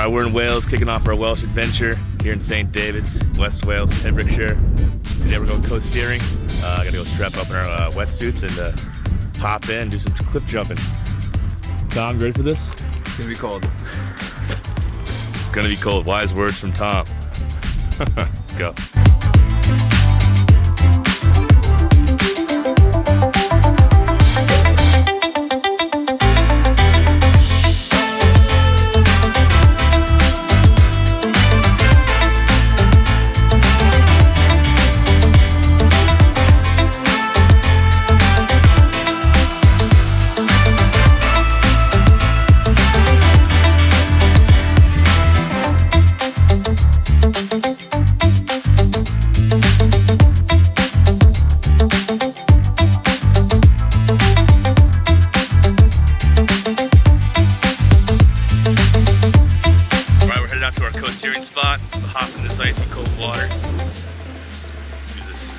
Alright, we're in Wales, kicking off our Welsh adventure here in St. David's, West Wales, Pembrokeshire. Today we're going coasteering. Gotta go strap up in our wetsuits and hop in, do some cliff jumping. Tom, ready for this? It's gonna be cold. It's gonna be cold. Wise words from Tom. Let's go. Out to our coasteering spot, we'll hop in this icy cold water. Let's do this.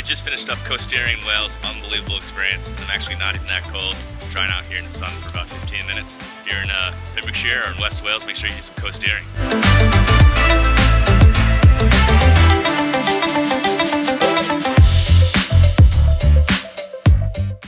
Just finished up coasteering in Wales. Unbelievable experience. I'm actually not even that cold. I'm trying out here in the sun for about 15 minutes. If you're in Pembrokeshire or in West Wales, make sure you do some coasteering.